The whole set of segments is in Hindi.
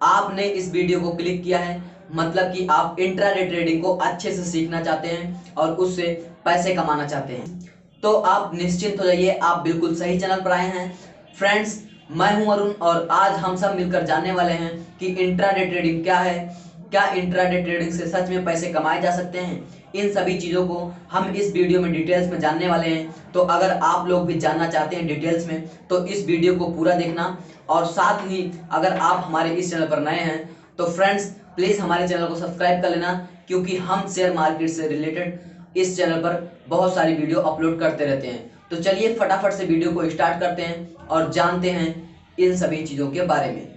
आपने इस वीडियो को क्लिक किया है, मतलब कि आप इंट्राडे ट्रेडिंग को अच्छे से सीखना चाहते हैं और उससे पैसे कमाना चाहते हैं। तो आप निश्चिंत हो जाइए, आप बिल्कुल सही चैनल पर आए हैं। फ्रेंड्स, मैं हूं अरुण और आज हम सब मिलकर जानने वाले हैं कि इंट्राडे ट्रेडिंग क्या है, क्या इंट्राडे ट्रेडिंग से सच में पैसे कमाए जा सकते हैं। इन सभी चीज़ों को हम इस वीडियो में डिटेल्स में जानने वाले हैं। तो अगर आप लोग भी जानना चाहते हैं डिटेल्स में तो इस वीडियो को पूरा देखना। और साथ ही अगर आप हमारे इस चैनल पर नए हैं तो फ्रेंड्स प्लीज़ हमारे चैनल को सब्सक्राइब कर लेना, क्योंकि हम शेयर मार्केट से रिलेटेड इस चैनल पर बहुत सारी वीडियो अपलोड करते रहते हैं। तो चलिए फटाफट से वीडियो को स्टार्ट करते हैं और जानते हैं इन सभी चीज़ों के बारे में।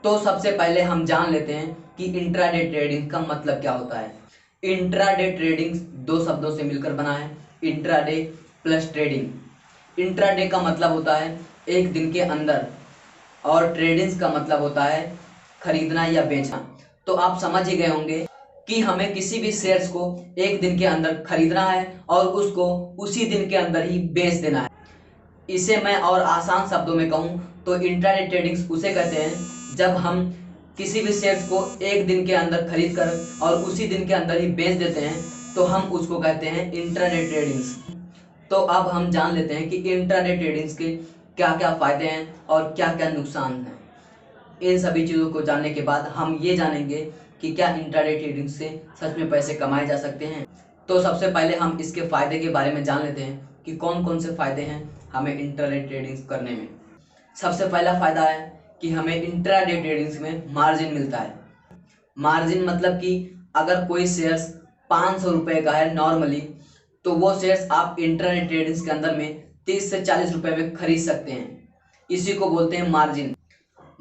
तो सबसे पहले हम जान लेते हैं कि इंट्राडे ट्रेडिंग का मतलब क्या होता है। इंट्राडे ट्रेडिंग दो शब्दों से मिलकर बना है, इंट्राडे प्लस ट्रेडिंग। इंट्राडे का मतलब होता है एक दिन के अंदर और ट्रेडिंग्स का मतलब होता है खरीदना या बेचना। तो आप समझ ही गए होंगे कि हमें किसी भी शेयर्स को एक दिन के अंदर खरीदना है और उसको उसी दिन के अंदर ही बेच देना है। इसे मैं और आसान शब्दों में कहूँ तो इंट्राडे ट्रेडिंग्स उसे कहते हैं जब हम किसी भी शेयर्स को एक दिन के अंदर खरीद कर और उसी दिन के अंदर ही बेच देते हैं, तो हम उसको कहते हैं इंट्राडे ट्रेडिंग्स। तो अब हम जान लेते हैं कि इंट्राडे ट्रेडिंग्स के क्या क्या फायदे हैं और क्या क्या नुकसान हैं। इन सभी चीज़ों को जानने के बाद हम ये जानेंगे कि क्या इंट्राडे ट्रेडिंग से सच में पैसे कमाए जा सकते हैं। तो सबसे पहले हम इसके फायदे के बारे में जान लेते हैं कि कौन कौन से फायदे हैं हमें इंट्राडे ट्रेडिंग करने में। सबसे पहला फायदा है कि हमें इंट्राडे ट्रेडिंग में मार्जिन मिलता है। मार्जिन मतलब कि अगर कोई शेयर्स 500 रुपये का है नॉर्मली, तो वो शेयर्स आप इंट्राडे ट्रेडिंग के अंदर में 30 से 40 रुपये में खरीद सकते हैं। इसी को बोलते हैं मार्जिन।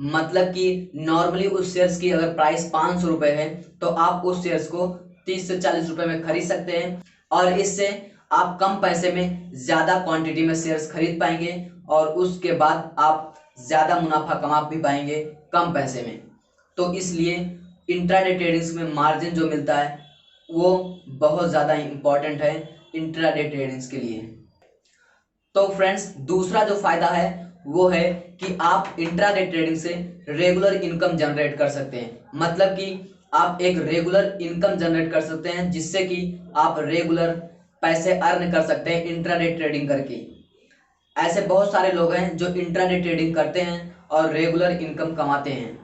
मतलब कि नॉर्मली उस शेयर्स की अगर प्राइस 500 रुपये है तो आप उस शेयर्स को 30 से 40 रुपये में खरीद सकते हैं और इससे आप कम पैसे में ज़्यादा क्वांटिटी में शेयर्स खरीद पाएंगे और उसके बाद आप ज़्यादा मुनाफा कमा भी पाएंगे कम पैसे में। तो इसलिए इंट्राडे ट्रेडिंग्स में मार्जिन जो मिलता है वो बहुत ज़्यादा इम्पॉर्टेंट है इंट्राडे ट्रेडिंग्स के लिए। तो फ्रेंड्स, दूसरा जो फायदा है वो है कि आप इंट्राडे ट्रेडिंग से रेगुलर इनकम जनरेट कर सकते हैं। मतलब कि आप एक रेगुलर इनकम जनरेट कर सकते हैं जिससे कि आप रेगुलर पैसे अर्न कर सकते हैं इंट्राडे ट्रेडिंग करके। ऐसे बहुत सारे लोग हैं जो इंट्राडे ट्रेडिंग करते हैं और रेगुलर इनकम कमाते हैं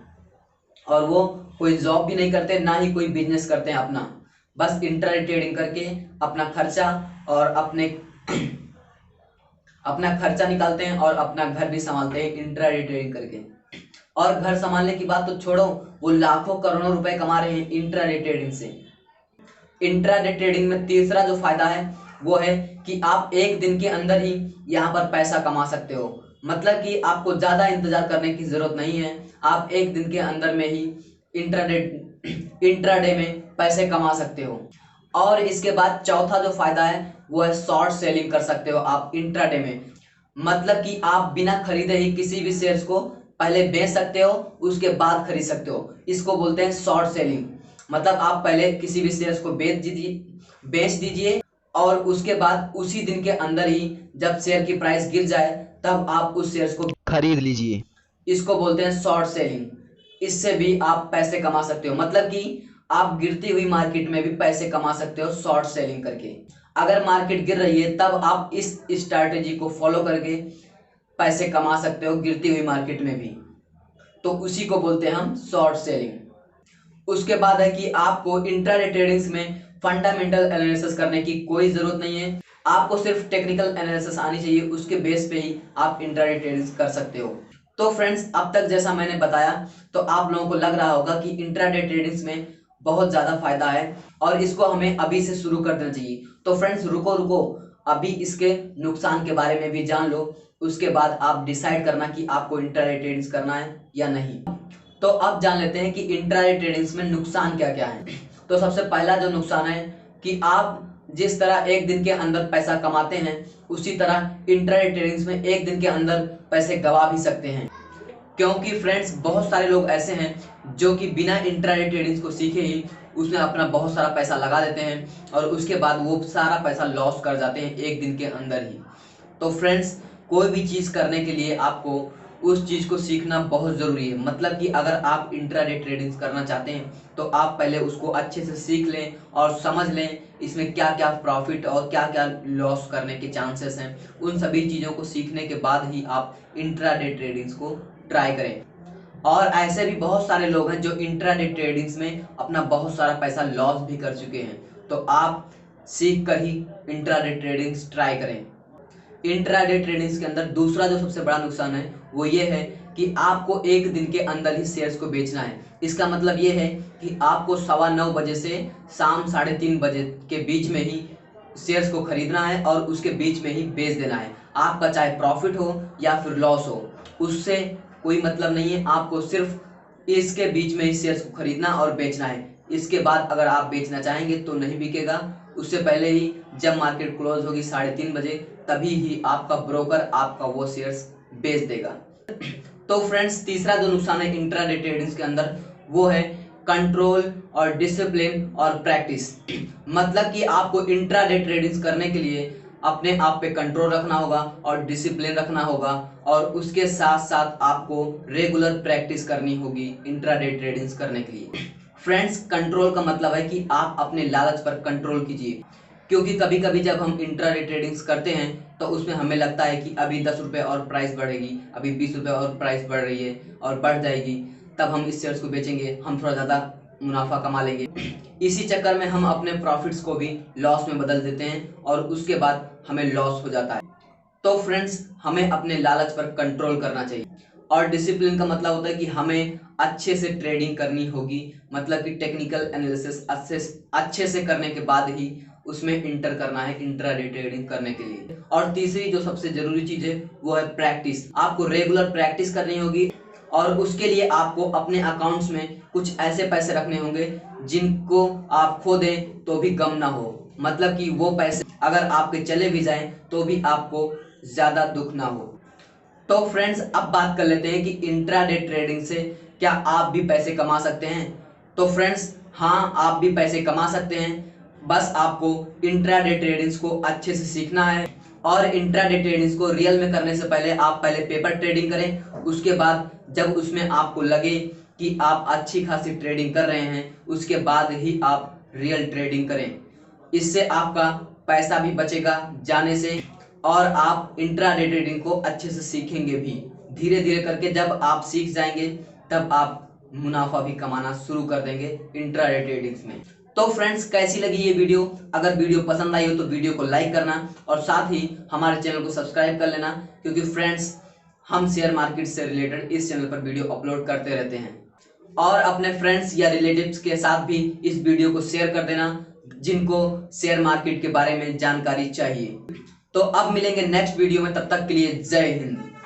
और वो कोई जॉब भी नहीं करते, ना ही कोई बिजनेस करते हैं अपना, बस इंट्राडे ट्रेडिंग करके अपना खर्चा और अपना खर्चा निकालते हैं और अपना घर भी संभालते हैं इंट्राडे ट्रेडिंग करके। और घर संभालने की बात तो छोड़ो, वो लाखों करोड़ों रुपए कमा रहे हैं इंट्राडे ट्रेडिंग से। इंट्राडे ट्रेडिंग में तीसरा जो फायदा है वो है कि आप एक दिन के अंदर ही यहाँ पर पैसा कमा सकते हो। मतलब कि आपको ज़्यादा इंतजार करने की ज़रूरत नहीं है, आप एक दिन के अंदर में ही इंट्राडे में पैसे कमा सकते हो। और इसके बाद चौथा जो फायदा है वो है शॉर्ट सेलिंग कर सकते हो आप इंट्राडे में। मतलब कि आप बिना खरीदे ही किसी भी शेयर्स को पहले बेच सकते हो, उसके बाद खरीद सकते हो। इसको बोलते हैं शॉर्ट सेलिंग। मतलब आप पहले किसी भी शेयर्स को बेच दीजिए और उसके बाद उसी दिन के अंदर ही जब शेयर की प्राइस गिर जाए तब आप उस शेयर्स को खरीद लीजिए। इसको बोलते हैं शॉर्ट सेलिंग। इससे भी आप पैसे कमा सकते हो। मतलब कि आप गिरती हुई मार्केट में भी पैसे कमा सकते हो शॉर्ट सेलिंग करके। अगर मार्केट गिर रही है तब आप इस स्ट्रैटेजी को फॉलो करके पैसे कमा सकते हो गिरती हुई मार्केट में भी। तो उसी को बोलते हैं हम शॉर्ट सेलिंग। उसके बाद है कि आपको इंट्राडे ट्रेडिंग्स में फंडामेंटल एनालिसिस करने की कोई जरूरत नहीं है, आपको सिर्फ टेक्निकल एनालिसिस आनी चाहिए, उसके बेस पे ही आप इंट्राडे ट्रेडिंग्स कर सकते हो। तो फ्रेंड्स, अब तक जैसा मैंने बताया तो आप लोगों को लग रहा होगा कि इंट्राडे ट्रेडिंग्स में बहुत ज़्यादा फायदा है और इसको हमें अभी से शुरू कर देना चाहिए। तो फ्रेंड्स रुको, अभी इसके नुकसान के बारे में भी जान लो, उसके बाद आप डिसाइड करना कि आपको इंट्राडे ट्रेडिंग्स करना है या नहीं। तो अब जान लेते हैं कि इंट्राडे ट्रेडिंग्स में नुकसान क्या क्या है। तो सबसे पहला जो नुकसान है कि आप जिस तरह एक दिन के अंदर पैसा कमाते हैं उसी तरह इंट्राडे ट्रेडिंग्स में एक दिन के अंदर पैसे गवा भी सकते हैं। क्योंकि फ्रेंड्स बहुत सारे लोग ऐसे हैं जो कि बिना इंट्राडे ट्रेडिंग को सीखे ही उसमें अपना बहुत सारा पैसा लगा देते हैं और उसके बाद वो सारा पैसा लॉस कर जाते हैं एक दिन के अंदर ही। तो फ्रेंड्स, कोई भी चीज़ करने के लिए आपको उस चीज़ को सीखना बहुत ज़रूरी है। मतलब कि अगर आप इंट्राडे ट्रेडिंग करना चाहते हैं तो आप पहले उसको अच्छे से सीख लें और समझ लें इसमें क्या क्या प्रॉफिट और क्या क्या लॉस करने के चांसेस हैं। उन सभी चीज़ों को सीखने के बाद ही आप इंट्राडे ट्रेडिंग्स को ट्राई करें। और ऐसे भी बहुत सारे लोग हैं जो इंट्राडे ट्रेडिंग्स में अपना बहुत सारा पैसा लॉस भी कर चुके हैं। तो आप सीख कर ही इंट्राडे ट्रेडिंग्स ट्राई करें। इंट्राडे ट्रेडिंग्स के अंदर दूसरा जो सबसे बड़ा नुकसान है वो ये है कि आपको एक दिन के अंदर ही शेयर्स को बेचना है। इसका मतलब ये है कि आपको 9:15 बजे से शाम 3:30 बजे के बीच में ही शेयर्स को खरीदना है और उसके बीच में ही बेच देना है। आपका चाहे प्रॉफिट हो या फिर लॉस हो, उससे कोई मतलब नहीं है। आपको सिर्फ इसके बीच में ही शेयर्स को खरीदना और बेचना है। इसके बाद अगर आप बेचना चाहेंगे तो नहीं बिकेगा। उससे पहले ही जब मार्केट क्लोज होगी 3:30 बजे, तभी ही आपका ब्रोकर आपका वो शेयर्स बेच देगा। तो फ्रेंड्स, तीसरा जो नुकसान है इंट्राडे ट्रेडिंग के अंदर वो है कंट्रोल और डिसिप्लिन और प्रैक्टिस। मतलब कि आपको इंट्राडे ट्रेडिंग करने के लिए अपने आप पे कंट्रोल रखना होगा और डिसिप्लिन रखना होगा और उसके साथ साथ आपको रेगुलर प्रैक्टिस करनी होगी इंट्राडे ट्रेडिंग करने के लिए। फ्रेंड्स, कंट्रोल का मतलब है कि आप अपने लालच पर कंट्रोल कीजिए। क्योंकि कभी कभी जब हम इंट्राडे ट्रेडिंग्स करते हैं तो उसमें हमें लगता है कि अभी 10 रुपये और प्राइस बढ़ेगी, अभी 20 रुपये और प्राइस बढ़ रही है और बढ़ जाएगी, तब हम इस शेयर्स को बेचेंगे, हम थोड़ा ज़्यादा मुनाफा कमा लेंगे। इसी चक्कर में हम अपने प्रॉफिट्स को भी लॉस में बदल देते हैं और उसके बाद हमें लॉस हो जाता है। तो फ्रेंड्स, हमें अपने लालच पर कंट्रोल करना चाहिए। और डिसिप्लिन का मतलब होता है कि हमें अच्छे से ट्रेडिंग करनी होगी। मतलब कि टेक्निकल एनालिसिस अच्छे से करने के बाद ही उसमें इंटर करना है इंट्राडे ट्रेडिंग करने के लिए। और तीसरी जो सबसे जरूरी चीज है वो है प्रैक्टिस। आपको रेगुलर प्रैक्टिस करनी होगी और उसके लिए आपको अपने अकाउंट्स में कुछ ऐसे पैसे रखने होंगे जिनको आप खो दें तो भी गम ना हो। मतलब कि वो पैसे अगर आपके चले भी जाएं तो भी आपको ज्यादा दुख ना हो। तो फ्रेंड्स, अब बात कर लेते हैं कि इंट्राडे ट्रेडिंग से क्या आप भी पैसे कमा सकते हैं। तो फ्रेंड्स, हाँ, आप भी पैसे कमा सकते हैं। बस आपको इंट्राडे ट्रेडिंग्स को अच्छे से सीखना है और इंट्राडे ट्रेडिंग्स को रियल में करने से पहले आप पहले पेपर ट्रेडिंग करें। उसके बाद जब उसमें आपको लगे कि आप अच्छी खासी ट्रेडिंग कर रहे हैं, उसके बाद ही आप रियल ट्रेडिंग करें। इससे आपका पैसा भी बचेगा जाने से और आप इंट्राडे ट्रेडिंग को अच्छे से सीखेंगे भी। धीरे धीरे करके जब आप सीख जाएंगे तब आप मुनाफा भी कमाना शुरू कर देंगे इंट्राडे ट्रेडिंग्स में। तो फ्रेंड्स, कैसी लगी ये वीडियो? अगर वीडियो पसंद आई हो तो वीडियो को लाइक करना और साथ ही हमारे चैनल को सब्सक्राइब कर लेना, क्योंकि फ्रेंड्स, हम शेयर मार्केट से रिलेटेड इस चैनल पर वीडियो अपलोड करते रहते हैं। और अपने फ्रेंड्स या रिलेटिव्स के साथ भी इस वीडियो को शेयर कर देना जिनको शेयर मार्केट के बारे में जानकारी चाहिए। तो अब मिलेंगे नेक्स्ट वीडियो में, तब तक के लिए जय हिंद।